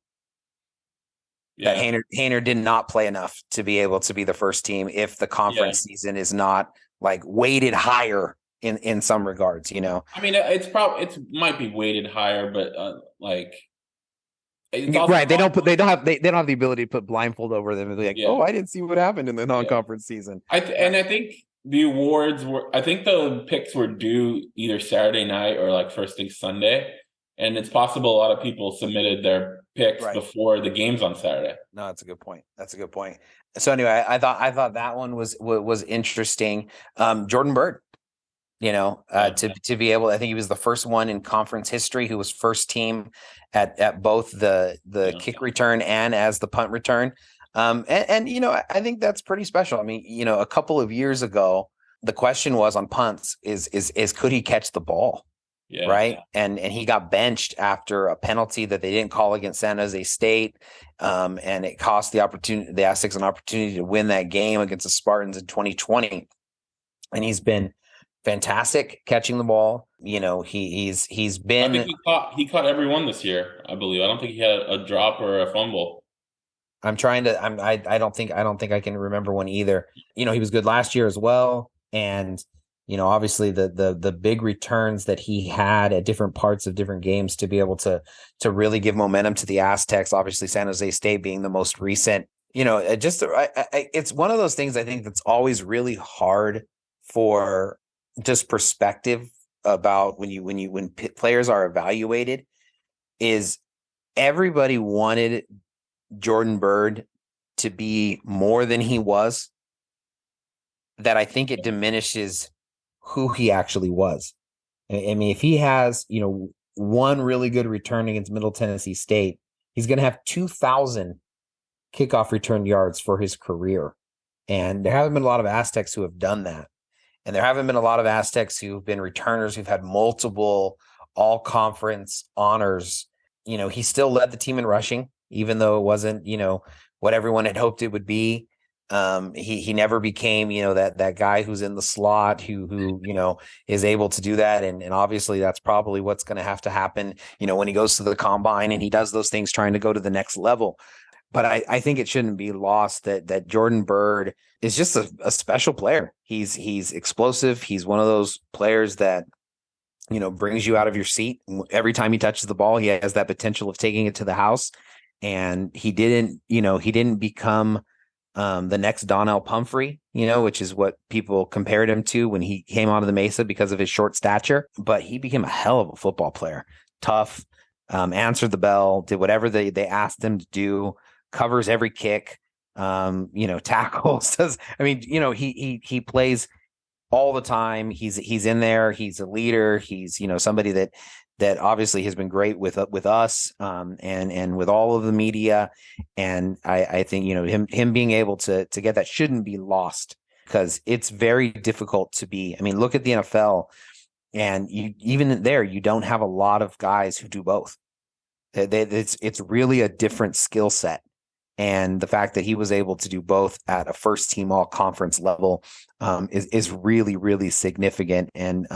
Yeah. That Haener did not play enough to be able to be the first team if the conference season is not like weighted higher in some regards. I mean, it might be weighted higher, but like. Right, they don't have the ability to put blindfold over them and be like, oh, I didn't see what happened in the non-conference season. I think the awards I think the picks were due either Saturday night or like first thing Sunday, and it's possible a lot of people submitted their picks before the games on Saturday. No, that's a good point. So anyway, I thought that one was interesting. Jordan Byrd. To be able, I think he was the first one in conference history who was first team at both the kick return and as the punt return. And I think that's pretty special. I mean, a couple of years ago, the question was on punts is could he catch the ball? Yeah. Right. And he got benched after a penalty that they didn't call against San Jose State. And it cost the Aztecs an opportunity to win that game against the Spartans in 2020. And he's been fantastic catching the ball. He's been. I think he caught everyone this year, I believe. I don't think he had a drop or a fumble. I don't think I can remember one either. He was good last year as well, and obviously the big returns that he had at different parts of different games to be able to really give momentum to the Aztecs. Obviously, San Jose State being the most recent. It's one of those things I think that's always really hard for just perspective about when players are evaluated. Is everybody wanted Jordan Byrd to be more than he was, that I think it diminishes who he actually was. I mean, if he has, one really good return against Middle Tennessee State, he's going to have 2,000 kickoff return yards for his career. And there haven't been a lot of Aztecs who have done that. And there haven't been a lot of Aztecs who've been returners who've had multiple all-conference honors. He still led the team in rushing, even though it wasn't, what everyone had hoped it would be. He never became, that guy who's in the slot who is able to do that. And obviously that's probably what's going to have to happen, when he goes to the combine and he does those things trying to go to the next level. But I think it shouldn't be lost that Jordan Bird is just a special player. He's explosive. He's one of those players that, brings you out of your seat. Every time he touches the ball, he has that potential of taking it to the house. And he didn't become the next Donnell Pumphrey, which is what people compared him to when he came out of the Mesa because of his short stature. But he became a hell of a football player. Tough, answered the bell, did whatever they asked him to do, covers every kick, tackles. He plays all the time. He's in there. He's a leader. He's, somebody that obviously has been great with us, and with all of the media. And I think, him being able to get that shouldn't be lost, because it's very difficult to be. I mean, look at the NFL, and even there, you don't have a lot of guys who do both. It's really a different skill set. And the fact that he was able to do both at a first team all conference level is really, really significant. And,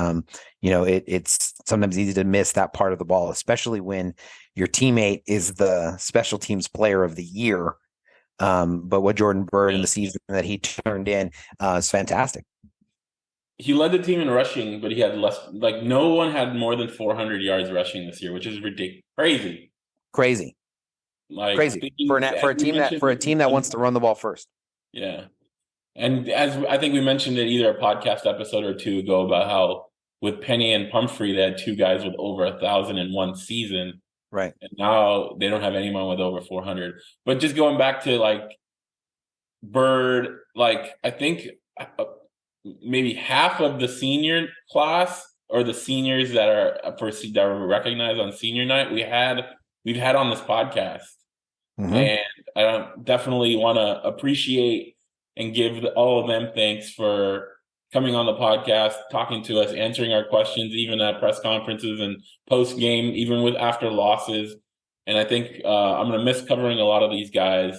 it's sometimes easy to miss that part of the ball, especially when your teammate is the special teams player of the year. But what Jordan Bird in the season that he turned in is fantastic. He led the team in rushing, but he had less, no one had more than 400 yards rushing this year, which is ridiculous. Crazy. Crazy for a team that wants to run the ball first. Yeah. And as I think we mentioned in either a podcast episode or two ago about how with Penny and Pumphrey, they had two guys with over 1,000 in one season. Right. And now they don't have anyone with over 400. But just going back to Bird, I think maybe half of the senior class, or the seniors that are recognized on senior night, we've had on this podcast. Mm-hmm. And I definitely want to appreciate and give all of them thanks for coming on the podcast, talking to us, answering our questions, even at press conferences and post game, even with after losses. And I think I'm going to miss covering a lot of these guys.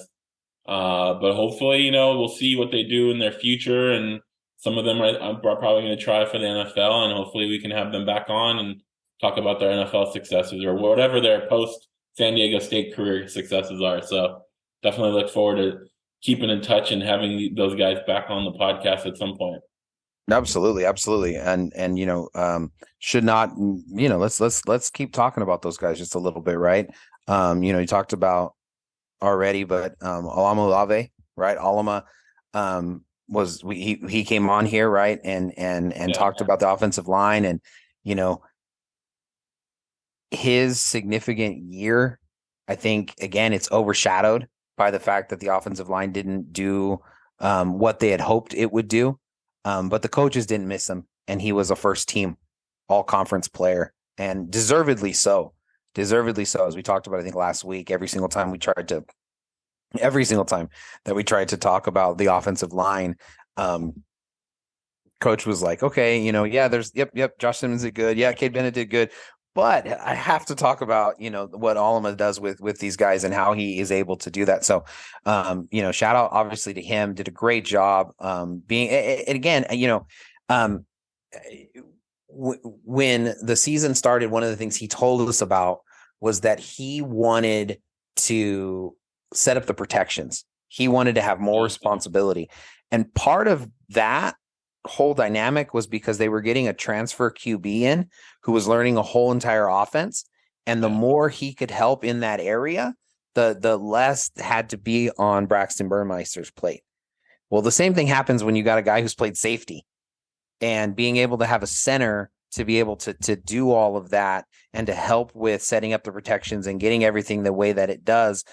But hopefully, we'll see what they do in their future. And some of them are probably going to try for the NFL, and hopefully we can have them back on and talk about their NFL successes or whatever their post San Diego State career successes are. So definitely look forward to keeping in touch and having those guys back on the podcast at some point. Absolutely. And should not, let's keep talking about those guys just a little bit. Right. You talked about already, but Alama Lave, right? Alama he came on here, right? And talked about the offensive line, and, his significant year, I think, again, it's overshadowed by the fact that the offensive line didn't do what they had hoped it would do. But the coaches didn't miss him, and he was a first team all conference player, and deservedly so. As we talked about, I think last week, every single time that we tried to talk about the offensive line, coach was like, okay, there's, yep, Josh Simmons did good. Yeah, Cade Bennett did good. But I have to talk about, what Alama does with these guys and how he is able to do that. So, shout out obviously to him, did a great job being, and again, when the season started, one of the things he told us about was that he wanted to set up the protections. He wanted to have more responsibility. And part of that whole dynamic was because they were getting a transfer QB in who was learning a whole entire offense. And the more he could help in that area, the less had to be on Braxton Burmeister's plate. Well, the same thing happens when you got a guy who's played safety, and being able to have a center to be able to do all of that and to help with setting up the protections and getting everything the way that it does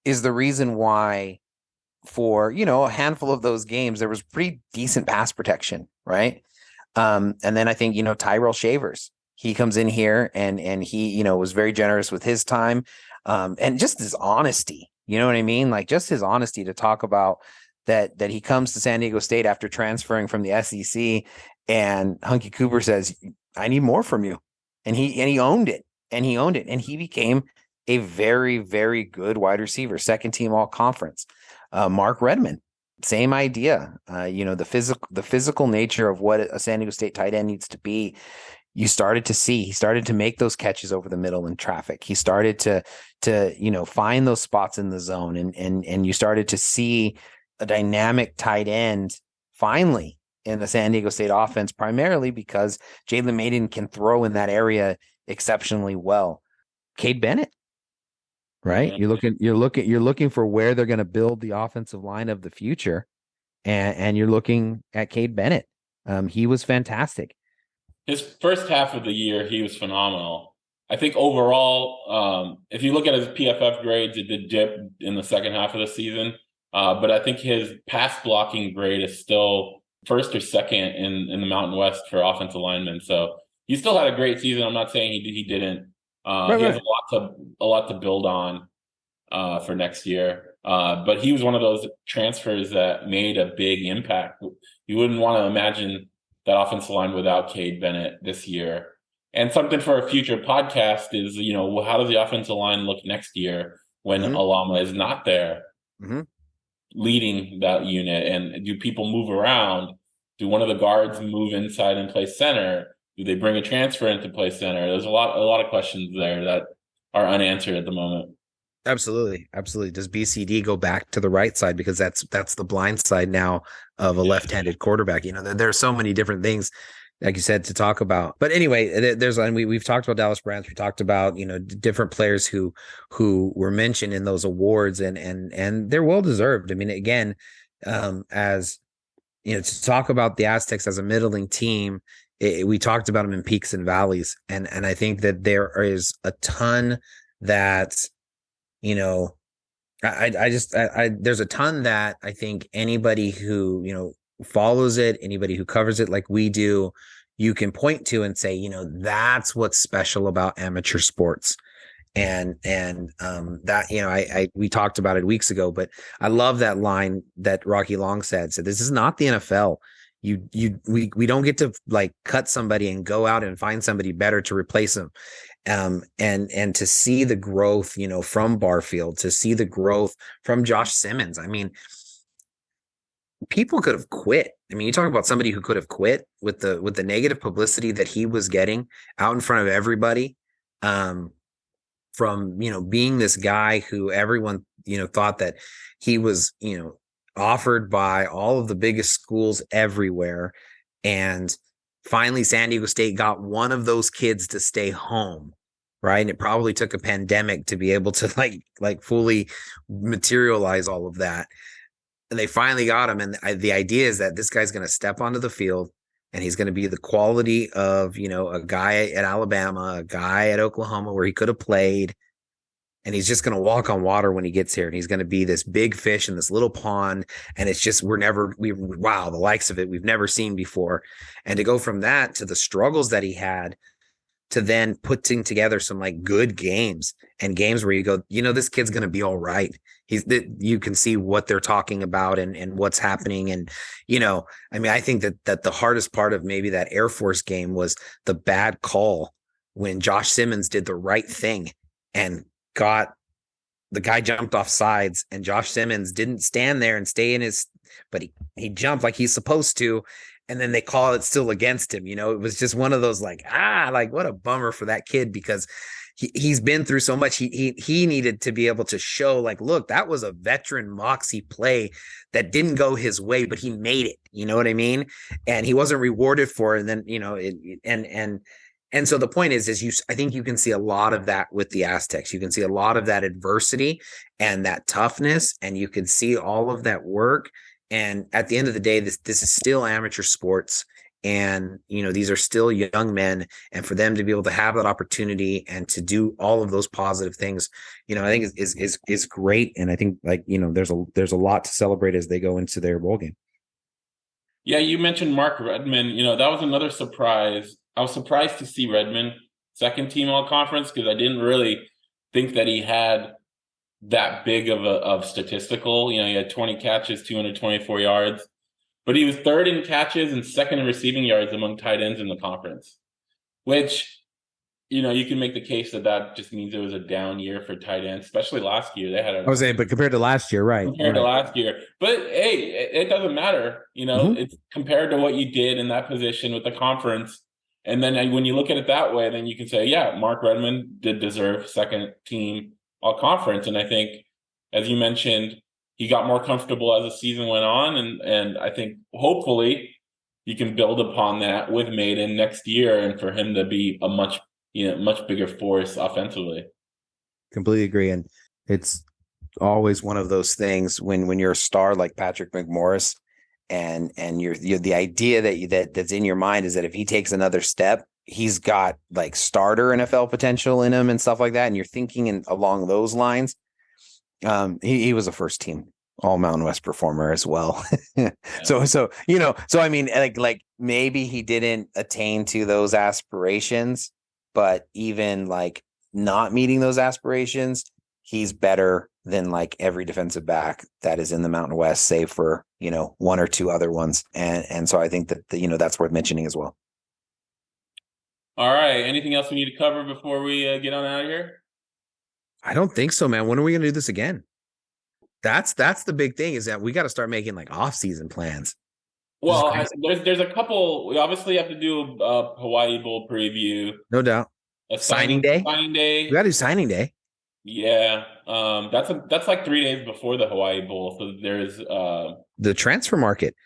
is the reason why for, a handful of those games, there was pretty decent pass protection. Right. And then I think, Tyrell Shavers, he comes in here and he, was very generous with his time. And just his honesty, you know what I mean? Just his honesty to talk about that he comes to San Diego State after transferring from the SEC, and Hunky Cooper says, I need more from you. And he owned it, and he became a very, very good wide receiver, second team all conference. Mark Redmond, same idea. The physical nature of what a San Diego State tight end needs to be. he started to make those catches over the middle in traffic. He started to find those spots in the zone, and you started to see a dynamic tight end finally in the San Diego State offense, primarily because Jalen Mayden can throw in that area exceptionally well. Cade Bennett, right? Yeah. You're looking for where they're going to build the offensive line of the future, and you're looking at Cade Bennett. He was fantastic. His first half of the year, he was phenomenal. I think overall, if you look at his PFF grades, it did dip in the second half of the season. But I think his pass blocking grade is still first or second in the Mountain West for offensive linemen. So he still had a great season. I'm not saying he didn't. He has a lot to build on for next year. But he was one of those transfers that made a big impact. You wouldn't want to imagine that offensive line without Cade Bennett this year. And something for a future podcast is, how does the offensive line look next year when Alama is not there leading that unit? And do people move around? Do one of the guards move inside and play center? Do they bring a transfer in to play center? There's a lot of questions there that are unanswered at the moment. Absolutely. Does BCD go back to the right side, because that's the blind side now of a left-handed quarterback? There are so many different things, like you said, to talk about. But anyway, we've talked about Dallas Branch. We talked about different players who were mentioned in those awards, and they're well deserved. I mean, again, as to talk about the Aztecs as a middling team, we talked about them in peaks and valleys, and I think that there is a ton that. There's a ton that I think anybody who, follows it, anybody who covers it like we do, you can point to and say, that's what's special about amateur sports. And that, we talked about it weeks ago, but I love that line that Rocky Long said, this is not the NFL. We don't get to like cut somebody and go out and find somebody better to replace them. And to see the growth, from Barfield, to see the growth from Josh Simmons. I mean, people could have quit. I mean, you talk about somebody who could have quit with the negative publicity that he was getting out in front of everybody, from, being this guy who everyone, thought that he was, offered by all of the biggest schools everywhere. And finally, San Diego State got one of those kids to stay home, right? And it probably took a pandemic to be able to like fully materialize all of that. And they finally got him. And the idea is that this guy's going to step onto the field, and he's going to be the quality of, a guy at Alabama, a guy at Oklahoma where he could have played. And he's just going to walk on water when he gets here. And he's going to be this big fish in this little pond. And it's just, wow, the likes of it we've never seen before. And to go from that to the struggles that he had, to then putting together some like good games, and games where you go, this kid's going to be all right. You can see what they're talking about and what's happening. And, I think that the hardest part of maybe that Air Force game was the bad call when Josh Simmons did the right thing and the guy jumped off sides, and Josh Simmons didn't stand there and stay in but he jumped like he's supposed to. And then they call it still against him. It was just one of those what a bummer for that kid, because he's been through so much. He needed to be able to show look, that was a veteran moxie play that didn't go his way, but he made it. You know what I mean? And he wasn't rewarded for it. And then, and so the point is I think you can see a lot of that with the Aztecs. You can see a lot of that adversity and that toughness, and you can see all of that work. And at the end of the day, this is still amateur sports, and these are still young men, and for them to be able to have that opportunity and to do all of those positive things, I think is great. And I think there's a lot to celebrate as they go into their bowl game. Yeah, you mentioned Mark Redmond. That was another surprise. I was surprised to see Redmond second team all conference, because I didn't really think that he had that big of statistical. He had 20 catches, 224 yards, but he was third in catches and second in receiving yards among tight ends in the conference, which, you can make the case that just means it was a down year for tight ends, especially last year. They had but compared to last year, right? Compared to last year. But hey, it doesn't matter. It's compared to what you did in that position with the conference. And then when you look at it that way, then you can say, yeah, Mark Redmond did deserve second team all conference. And I think, as you mentioned, he got more comfortable as the season went on. And I think hopefully you can build upon that with Maiden next year and for him to be a much bigger force offensively. Completely agree. And it's always one of those things when you're a star like Patrick McMorris and you're the idea that's in your mind is that if he takes another step, he's got like starter NFL potential in him and stuff like that. And you're thinking along those lines. He was a first team all Mountain West performer as well. So I mean, like maybe he didn't attain to those aspirations, but even like not meeting those aspirations, he's better than like every defensive back that is in the Mountain West, save for, one or two other ones. And so I think that, that's worth mentioning as well. All right. Anything else we need to cover before we get on out of here? I don't think so, man. When are we going to do this again? That's the big thing, is that we got to start making like off-season plans. Well, there's a couple. We obviously have to do a Hawai'i Bowl preview. No doubt. A signing day. We got to do signing day. Yeah. That's like 3 days before the Hawai'i Bowl. So there's the transfer market.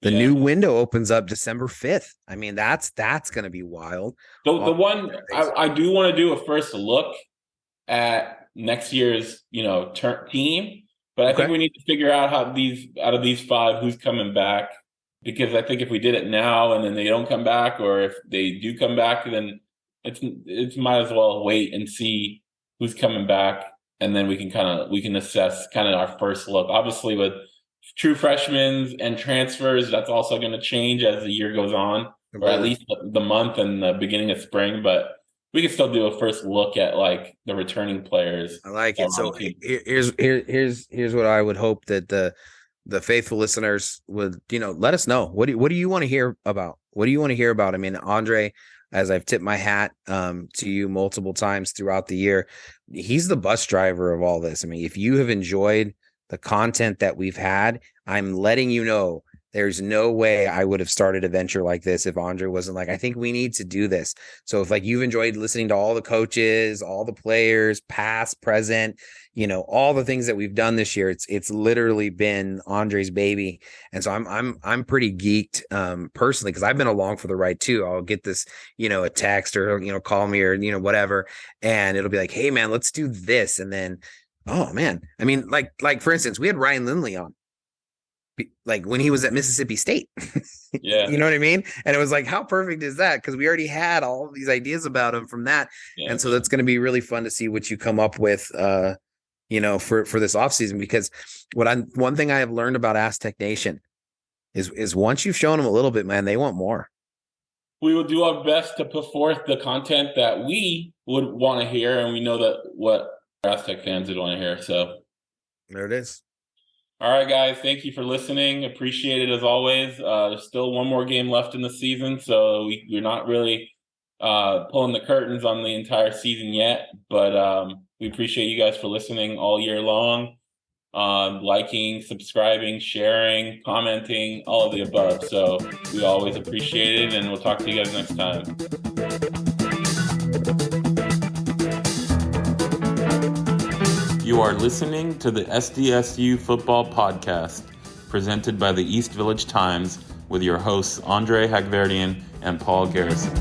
The new window opens up December 5th. I mean, that's going to be wild. The one I do want to do a first look at next year's, team, but I think we need to figure out how out of these 5, who's coming back, because I think if we did it now and then they don't come back, or if they do come back, then it's might as well wait and see who's coming back, and then we can assess kind of our first look. Obviously, with true freshmen and transfers, that's also going to change as the year goes on, or at least the month and the beginning of spring. But we can still do a first look at like the returning players. I like it. So here's what I would hope that the faithful listeners would, let us know. What do you want to hear about? What do you want to hear about? I mean, Andre, as I've tipped my hat to you multiple times throughout the year, he's the bus driver of all this. I mean, if you have enjoyed the content that we've had, I'm letting you know there's no way I would have started a venture like this if Andre wasn't like, I think we need to do this. So if like you've enjoyed listening to all the coaches, all the players, past, present, all the things that we've done this year, it's literally been Andre's baby. And so I'm pretty geeked personally, because I've been along for the ride too. I'll get this, a text or, call me or, whatever. And it'll be like, hey man, let's do this. And then, oh man, I mean, like for instance, we had Ryan Lindley on, like when he was at Mississippi State. Yeah. You know what I mean? And it was like, how perfect is that? Because we already had all of these ideas about him from that. Yeah. And so that's going to be really fun to see what you come up with, for this offseason, because one thing I have learned about Aztec Nation is once you've shown them a little bit, man, they want more. We will do our best to put forth the content that we would want to hear. And we know that what Aztec fans would want to hear. So there it is. All right, guys. Thank you for listening. Appreciate it as always. There's still one more game left in the season, so we're not really pulling the curtains on the entire season yet. But we appreciate you guys for listening all year long, liking, subscribing, sharing, commenting, all of the above. So we always appreciate it, and we'll talk to you guys next time. You are listening to the SDSU Football Podcast, presented by the East Village Times, with your hosts Andre Hagverdian and Paul Garrison.